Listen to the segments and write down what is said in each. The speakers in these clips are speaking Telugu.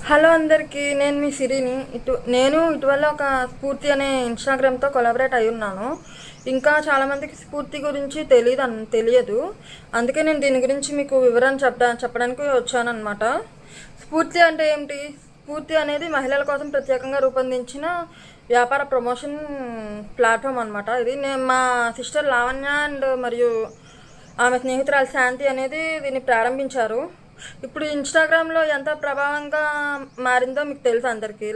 హలో అందరికీ, నేను మీ సిరిని. నేను ఇటీవల ఒక స్ఫూర్తి అనే ఇన్స్టాగ్రామ్తో కొలాబరేట్ అయి ఉన్నాను. ఇంకా చాలామందికి స్ఫూర్తి గురించి తెలియదు. అందుకే నేను దీని గురించి మీకు వివరణ చెప్పడానికి వచ్చానన్నమాట. స్ఫూర్తి అంటే ఏమిటి? స్ఫూర్తి అనేది మహిళల కోసం ప్రత్యేకంగా రూపొందించిన వ్యాపార ప్రమోషన్ ప్లాట్ఫామ్ అనమాట. ఇది నేను మా సిస్టర్ లావణ్య అండ్ మరియు ఆమె స్నేహితురాలు శాంతి అనేది దీన్ని ప్రారంభించారు. ఇప్పుడు ఇన్స్టాగ్రామ్లో ఎంత ప్రభావంగా మారిందో మీకు తెలుసు అందరికీ.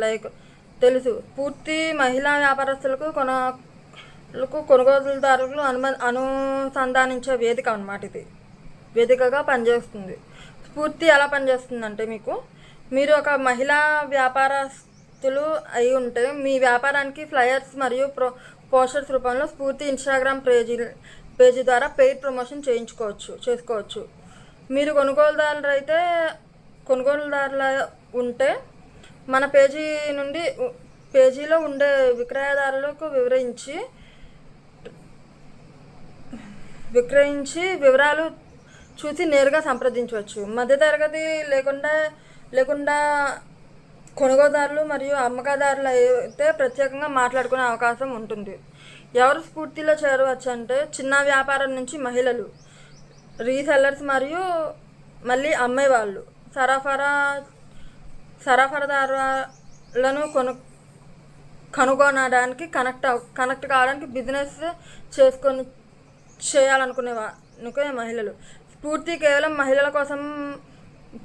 తెలుసు, పూర్తి మహిళా వ్యాపారస్తులకు కొనుగోలుదారులు అనుసంధానించే వేదిక అన్నమాట. ఇది వేదికగా పనిచేస్తుంది. స్ఫూర్తి ఎలా పనిచేస్తుందంటే, మీరు ఒక మహిళా వ్యాపారస్తులు అయి ఉంటే మీ వ్యాపారానికి ఫ్లయర్స్ మరియు పోస్టర్స్ రూపంలో స్ఫూర్తి ఇన్స్టాగ్రామ్ పేజీ ద్వారా పెయిడ్ ప్రమోషన్ చేసుకోవచ్చు. మీరు కొనుగోలుదారుల ఉంటే మన పేజీలో ఉండే విక్రయదారులకు విక్రయించి వివరాలు చూసి నేరుగా సంప్రదించవచ్చు. మధ్యతరగతి లేకుండా కొనుగోలుదారులు మరియు అమ్మకదారులు అయితే ప్రత్యేకంగా మాట్లాడుకునే అవకాశం ఉంటుంది. ఎవరు స్ఫూర్తిలో చేరవచ్చు అంటే, చిన్న వ్యాపారం నుంచి మహిళలు, రీసెల్లర్స్ మరియు మళ్ళీ అమ్మేవాళ్ళు, సరఫరాదారులను కనుగొనడానికి కనెక్ట్ కావడానికి బిజినెస్ చేయాలనుకునే మహిళలు. స్ఫూర్తి కేవలం మహిళల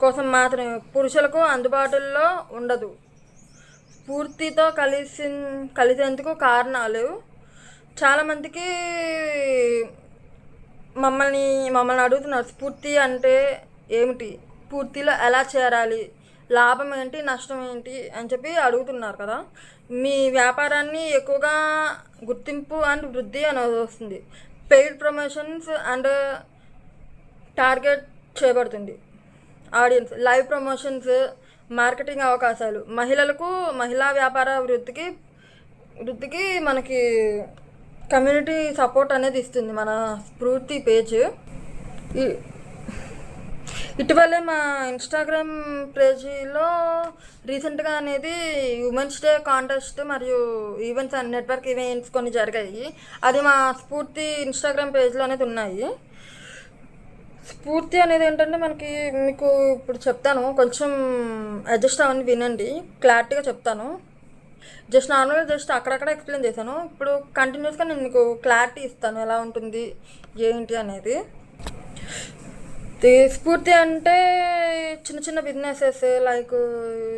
కోసం మాత్రమే, పురుషులకు అందుబాటులో ఉండదు. స్ఫూర్తితో కలిసేందుకు కారణాలు చాలామందికి మమ్మల్ని అడుగుతున్నారు. స్ఫూర్తి అంటే ఏమిటి, స్ఫూర్తిలో ఎలా చేరాలి, లాభం ఏంటి, నష్టం ఏంటి అని చెప్పి అడుగుతున్నారు కదా. మీ వ్యాపారాన్ని ఎక్కువగా గుర్తింపు అండ్ వృద్ధి అని వస్తుంది. పెయిడ్ ప్రమోషన్స్ అండ్ టార్గెట్ చేయబడుతుంది ఆడియన్స్. లైవ్ ప్రమోషన్స్, మార్కెటింగ్ అవకాశాలు, మహిళా వ్యాపార వృద్ధికి మనకి కమ్యూనిటీ సపోర్ట్ అనేది ఇస్తుంది మన స్ఫూర్తి పేజ్. ఇటీవలే మా ఇన్స్టాగ్రామ్ పేజీలో రీసెంట్గా అనేది ఉమెన్స్ డే కాంటెస్ట్ మరియు ఈవెంట్స్ అండ్ నెట్వర్క్ ఈవెంట్స్ కొన్ని జరిగాయి. అది మా స్ఫూర్తి ఇన్స్టాగ్రామ్ పేజ్లో అనేది ఉన్నాయి. స్ఫూర్తి అనేది ఏంటంటే మీకు ఇప్పుడు చెప్తాను, కొంచెం అడ్జస్ట్ అవ్వండి, వినండి, క్లారిటీగా చెప్తాను. జస్ట్ అక్కడక్కడ ఎక్స్ప్లెయిన్ చేశాను. ఇప్పుడు కంటిన్యూస్గా నేను మీకు క్లారిటీ ఇస్తాను, ఎలా ఉంటుంది ఏంటి అనేది. స్ఫూర్తి అంటే చిన్న చిన్న బిజినెసెస్.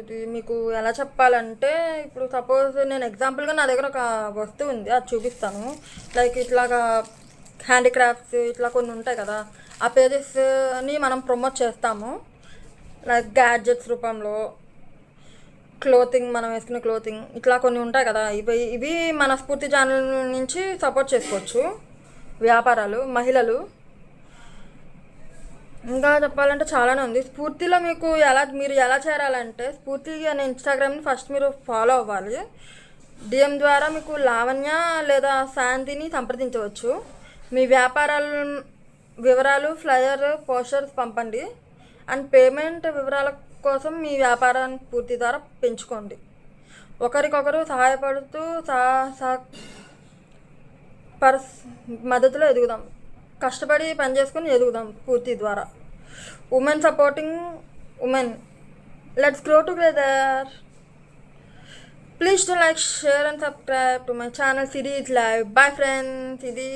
ఇది మీకు ఎలా చెప్పాలంటే, ఇప్పుడు సపోజ్ నేను ఎగ్జాంపుల్గా నా దగ్గర ఒక వస్తువు ఉంది, అది చూపిస్తాను. ఇట్లాగా హ్యాండీక్రాఫ్ట్స్ ఇట్లా కొన్ని ఉంటాయి కదా, ఆ పేజెస్ని మనం ప్రమోట్ చేస్తాము. గ్యాడ్జెట్స్ రూపంలో, క్లోతింగ్, మనం వేసుకునే క్లోతింగ్, ఇట్లా కొన్ని ఉంటాయి కదా. ఇవి మన స్ఫూర్తి ఛానల్ నుంచి సపోర్ట్ చేసుకోవచ్చు వ్యాపారాలు, మహిళలు. ఇంకా చెప్పాలంటే చాలానే ఉంది. స్ఫూర్తిలో మీరు ఎలా చేరాలంటే, స్ఫూర్తి అనే ఇన్స్టాగ్రామ్ని ఫస్ట్ మీరు ఫాలో అవ్వాలి. డిఎం ద్వారా మీకు లావణ్య లేదా శాంతిని సంప్రదించవచ్చు. మీ వివరాలు, ఫ్లయర్, పోస్టర్స్ పంపండి. అండ్ పేమెంట్ వివరాల కోసం మీ వ్యాపారాన్ని స్ఫూర్తి ద్వారా పెంచుకోండి. ఒకరికొకరు సహాయపడుతూ మద్దతులో ఎదుగుదాం. కష్టపడి పనిచేసుకొని ఎదుగుదాం స్ఫూర్తి ద్వారా. Women supporting women, let's grow together. Please to like, share and subscribe to my channel series live. Bye friends. ఇది